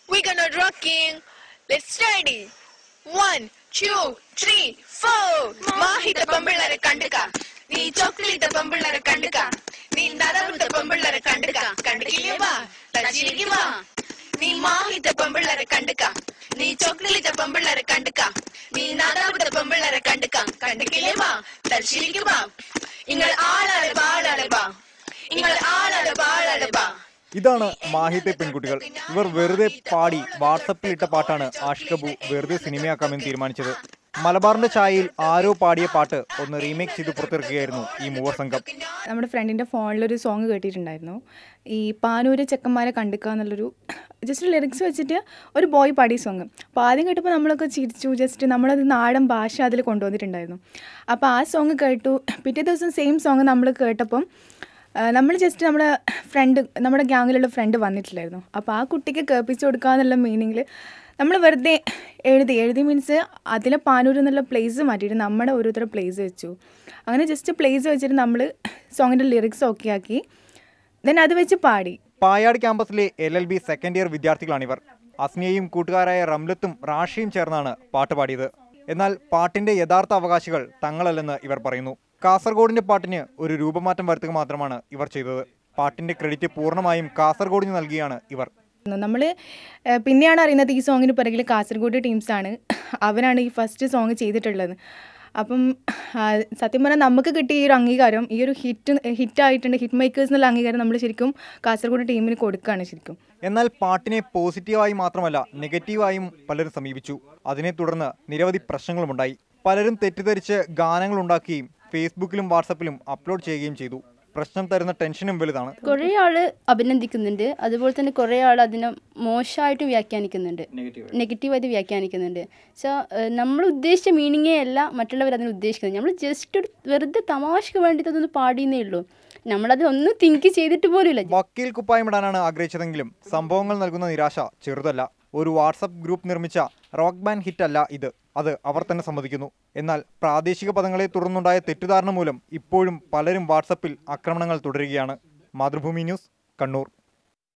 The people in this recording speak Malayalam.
We gonna rocking. Let's ready. 1, 2, 3, 4. Mahita pambillare kanduka. Nee chocolate pambillare kanduka. Nee nadavuta pambillare kanduka. Kandukiliyava. Tachiliyava. Nee mahita pambillare kanduka. Nee chocolate pambillare kanduka. Nee nadavuta pambillare kanduka. Kandukiliyava. Tachiliyava. Ingal aalale baalale ba. Ingal aalale baalale ba. ഇതാണ് മാഹിത്തെ പെൺകുട്ടികൾ. ഇവർ വെറുതെ പാടി വാട്സപ്പിൽ ഇട്ട പാട്ടാണ് ആഷിഖ് അബു വെറുതെ സിനിമയാക്കാമെന്ന് തീരുമാനിച്ചത്. മലബാറിന്റെ ചായയിൽ ആരോ പാടിയ പാട്ട് ഒന്ന് റീമേക്ക് ചെയ്ത് പുറത്തിറക്കുകയായിരുന്നു ഈ മൂവർ സംഘം. നമ്മുടെ ഫ്രണ്ടിൻ്റെ ഫോണിലൊരു സോങ് കേട്ടിട്ടുണ്ടായിരുന്നു. ഈ പാനൂര് ചെക്കന്മാരെ കണ്ടിക്കുക എന്നുള്ളൊരു ജസ്റ്റ് ലിറിക്സ് വെച്ചിട്ട് ഒരു ബോയ് പാടിയ സോങ്. അപ്പോൾ ആദ്യം കേട്ടപ്പോൾ നമ്മളൊക്കെ ചിരിച്ചു. ജസ്റ്റ് നമ്മളത് നാടൻ ഭാഷ അതിൽ കൊണ്ടുവന്നിട്ടുണ്ടായിരുന്നു. അപ്പോൾ ആ സോങ് കേട്ടു. പിറ്റേ ദിവസം സെയിം സോങ് നമ്മൾ കേട്ടപ്പം നമ്മൾ ജസ്റ്റ് നമ്മുടെ ഗ്യാങ്ങിലുള്ള ഫ്രണ്ട് വന്നിട്ടില്ലായിരുന്നു. അപ്പോൾ ആ കുട്ടിക്ക് കേൾപ്പിച്ച് കൊടുക്കുക എന്നുള്ള മീനിങ്ങിൽ നമ്മൾ വെറുതെ എഴുതി മീൻസ് അതിലെ പാനൂർ എന്നുള്ള പ്ലേസ് മാറ്റിയിട്ട് നമ്മുടെ ഓരോരുത്തർ പ്ലേസ് വെച്ചു. അങ്ങനെ ജസ്റ്റ് പ്ലേസ് വെച്ചിട്ട് നമ്മൾ സോങ്ങിൻ്റെ ലിറിക്സ് ഓക്കെ ആക്കി ദെൻ അത് വെച്ച് പാടി. പായാട് ക്യാമ്പസിലെ LLB സെക്കൻഡ് ഇയർ വിദ്യാർത്ഥികളാണിവർ. അസ്നിയയും കൂട്ടുകാരായ റംലത്തും റാഷിയും ചേർന്നാണ് പാട്ട് പാടിയത്. എന്നാൽ പാട്ടിന്റെ യഥാർത്ഥ അവകാശികൾ തങ്ങളല്ലെന്ന് ഇവർ പറയുന്നു. കാസർഗോഡിന്റെ പാട്ടിന് ഒരു രൂപമാറ്റം വരുത്തുക മാത്രമാണ് ഇവർ ചെയ്തത്. പാട്ടിന്റെ ക്രെഡിറ്റ് പൂർണ്ണമായും കാസർഗോഡിന് നൽകിയാണ് ഇവർ. നമ്മൾ പിന്നെയാണ് അറിയുന്നത് ഈ സോങ്ങിന് പിറകിൽ കാസർഗോഡ് ടീംസാണ്. അവരാണ് ഈ സോങ് ചെയ്തിട്ടുള്ളത്. അപ്പം സത്യം പറഞ്ഞാൽ നമുക്ക് കിട്ടിയ ഈ ഒരു അംഗീകാരം, ഈ ഒരു ഹിറ്റായിട്ടുണ്ട്, ഹിറ്റ് മേക്കേഴ്സ് എന്നുള്ള അംഗീകാരം നമ്മൾ ശരിക്കും കാസർഗോഡ് ടീമിന് കൊടുക്കുകയാണ് ശരിക്കും. എന്നാൽ പാട്ടിനെ പോസിറ്റീവായി മാത്രമല്ല നെഗറ്റീവായും പലരും സമീപിച്ചു. അതിനെ തുടർന്ന് നിരവധി പ്രശ്നങ്ങളുമുണ്ടായി. പലരും തെറ്റിദ്ധരിച്ച് ഗാനങ്ങൾ ഉണ്ടാക്കുകയും ഫേസ്ബുക്കിലും വാട്സപ്പിലും അപ്ലോഡ് ചെയ്യുകയും ചെയ്തു. പ്രശ്നം തരുന്ന ടെൻഷനും വലുതാണ്. കുറേ ആള് അഭിനന്ദിക്കുന്നുണ്ട്, അതുപോലെ തന്നെ കുറേ ആൾ അതിനെ മോശമായിട്ട് വ്യാഖ്യാനിക്കുന്നുണ്ട്, നെഗറ്റീവായിട്ട് വ്യാഖ്യാനിക്കുന്നുണ്ട്. സോ നമ്മൾ ഉദ്ദേശിച്ച മീനിങ്ങേ അല്ല മറ്റുള്ളവർ അതിന് ഉദ്ദേശിക്കുന്നത്. നമ്മൾ ജസ്റ്റ് ഒരു വെറുതെ തമാശക്ക് വേണ്ടിയിട്ട് അതൊന്ന് പാടിയെന്നേ ഉള്ളൂ. നമ്മളത് ഒന്നും തിങ്ക് ചെയ്തിട്ട് പോലുമില്ല. വക്കീൽ കുപ്പായമിടാനാണ് ആഗ്രഹിച്ചതെങ്കിലും സംഭവങ്ങൾ നൽകുന്ന നിരാശ ചെറുതല്ല. ഒരു വാട്സപ്പ് ഗ്രൂപ്പ് നിർമ്മിച്ച റോക്ക് ബാൻഡ് ഹിറ്റ് അല്ല ഇത്. അത് അവർ തന്നെ സമ്മതിക്കുന്നു. എന്നാൽ പ്രാദേശിക പദങ്ങളെ തുടർന്നുണ്ടായ തെറ്റിദ്ധാരണ മൂലം ഇപ്പോഴും പലരും വാട്സപ്പിൽ ആക്രമണങ്ങൾ തുടരുകയാണ്. മാതൃഭൂമി ന്യൂസ്, കണ്ണൂർ.